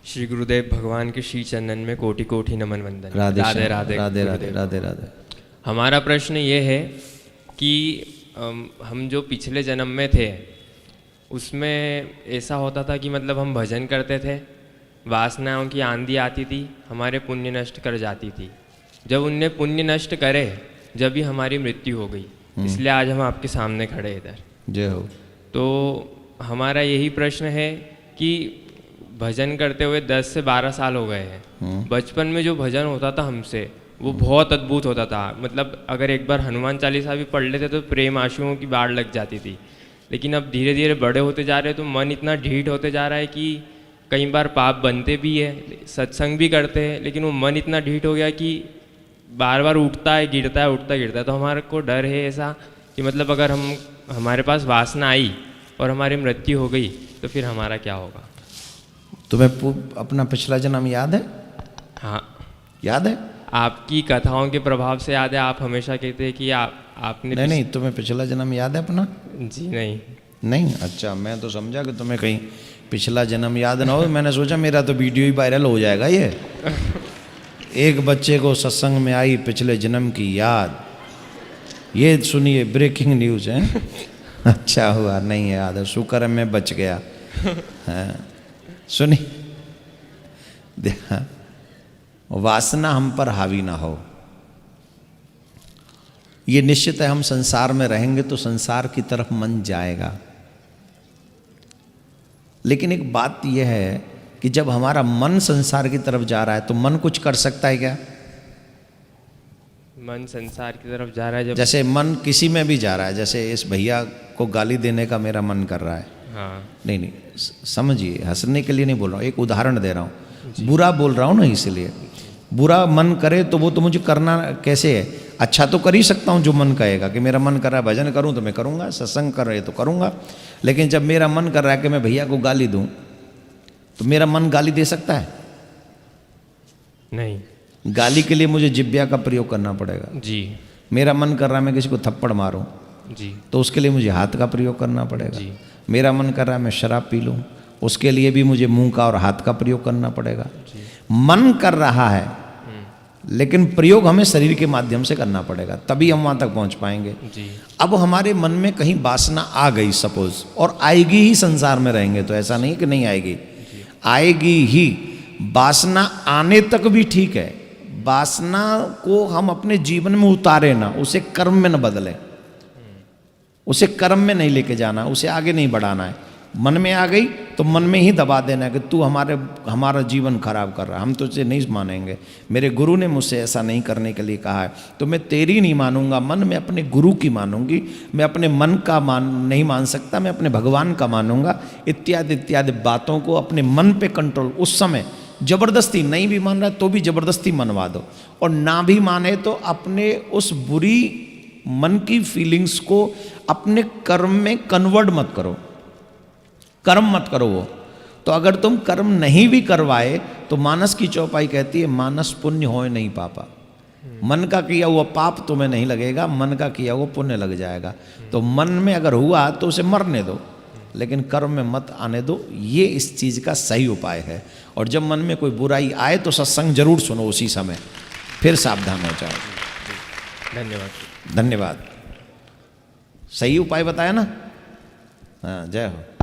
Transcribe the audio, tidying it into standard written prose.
श्री गुरुदेव भगवान के श्री चंदन में कोटि कोटि नमन वंदन। राधे राधे राधे राधे राधे राधे राधे। हमारा प्रश्न ये है कि हम जो पिछले जन्म में थे उसमें ऐसा होता था कि मतलब हम भजन करते थे, वासनाओं की आंधी आती थी, हमारे पुण्य नष्ट कर जाती थी। जब उनने पुण्य नष्ट करे जब भी हमारी मृत्यु हो गई, इसलिए आज हम आपके सामने खड़े इधर। जय हो। तो हमारा यही प्रश्न है कि भजन करते हुए 10 से 12 साल हो गए हैं। बचपन में जो भजन होता था हमसे वो बहुत अद्भुत होता था। मतलब अगर एक बार हनुमान चालीसा भी पढ़ लेते तो प्रेम आंसुओं की बाढ़ लग जाती थी। लेकिन अब धीरे धीरे बड़े होते जा रहे हैं तो मन इतना ढीठ होते जा रहा है कि कई बार पाप बनते भी है, सत्संग भी करते हैं, लेकिन वो मन इतना ढीठ हो गया कि बार बार उठता है गिरता है, उठता गिरता है। तो हमारे को डर है ऐसा कि मतलब अगर हमारे पास वासना आई और हमारी मृत्यु हो गई तो फिर हमारा क्या होगा। तुम्हें अपना पिछला जन्म याद है? हाँ याद है। आपकी कथाओं के प्रभाव से याद है। आप हमेशा कहते हैं कि आपने नहीं, तुम्हें पिछला जन्म याद है अपना? जी नहीं। नहीं, अच्छा, मैं तो समझा कि तुम्हें कहीं पिछला जन्म याद ना हो। मैंने सोचा मेरा तो वीडियो ही वायरल हो जाएगा ये। एक बच्चे को सत्संग में आई पिछले जन्म की याद। ये सुनिए, ब्रेकिंग न्यूज है। अच्छा हुआ नहीं याद है, शुक्र है मैं बच गया। हाँ सुनिए, वासना हम पर हावी ना हो, ये निश्चित है। हम संसार में रहेंगे तो संसार की तरफ मन जाएगा। लेकिन एक बात यह है कि जब हमारा मन संसार की तरफ जा रहा है तो मन कुछ कर सकता है क्या? मन संसार की तरफ जा रहा है जैसे मन किसी में भी जा रहा है। जैसे इस भैया को गाली देने का मेरा मन कर रहा है। हाँ। नहीं, समझिए, हंसने के लिए नहीं बोल रहा हूँ, एक उदाहरण दे रहा हूँ। बुरा बोल रहा हूँ ना, इसलिए बुरा मन करे तो वो तो मुझे करना कैसे है? अच्छा तो कर ही सकता हूँ जो मन कहेगा कि मेरा मन कर रहा है भजन करूँ तो मैं करूँगा, सत्संग कर रहे तो करूँगा। लेकिन जब मेरा मन कर रहा है कि मैं भैया को गाली दूँ तो मेरा मन गाली दे सकता है? नहीं। गाली के लिए मुझे जिब्या का प्रयोग करना पड़ेगा। जी। मेरा मन कर रहा है मैं किसी को थप्पड़ मारूं जी, तो उसके लिए मुझे हाथ का प्रयोग करना पड़ेगा। जी। मेरा मन कर रहा है मैं शराब पी लूं, उसके लिए भी मुझे मुंह का और हाथ का प्रयोग करना पड़ेगा। मन कर रहा है लेकिन प्रयोग हमें शरीर के माध्यम से करना पड़ेगा, तभी हम वहां तक पहुंच पाएंगे। जी। अब हमारे मन में कहीं वासना आ गई सपोज, और आएगी ही, संसार में रहेंगे तो ऐसा नहीं कि नहीं आएगी, आएगी ही। वासना आने तक भी ठीक है, वासना को हम अपने जीवन में उतारे ना, उसे कर्म में न बदले, उसे कर्म में नहीं लेके जाना, उसे आगे नहीं बढ़ाना है। मन में आ गई तो मन में ही दबा देना है कि तू हमारा जीवन खराब कर रहा है, हम तुझे नहीं मानेंगे। मेरे गुरु ने मुझसे ऐसा नहीं करने के लिए कहा है तो मैं तेरी नहीं मानूंगा, मन में अपने गुरु की मानूंगी। मैं अपने मन का नहीं मान सकता, मैं अपने भगवान का मानूंगा। इत्यादि इत्यादि बातों को अपने मन पे कंट्रोल, उस समय जबरदस्ती, नहीं भी मान रहा तो भी जबरदस्ती मनवा दो, और ना भी माने तो अपने उस बुरी मन की फीलिंग्स को अपने कर्म में कन्वर्ट मत करो, कर्म मत करो वो। तो अगर तुम कर्म नहीं भी करवाए तो मानस की चौपाई कहती है मानस पुण्य होए नहीं पापा। मन का किया हुआ पाप तुम्हें नहीं लगेगा, मन का किया हुआ पुण्य लग जाएगा। तो मन में अगर हुआ तो उसे मरने दो, लेकिन कर्म में मत आने दो। ये इस चीज़ का सही उपाय है। और जब मन में कोई बुराई आए तो सत्संग जरूर सुनो उसी समय, फिर सावधान हो जाओ। धन्यवाद। धन्यवाद। सही उपाय बताया ना? हाँ, जय हो।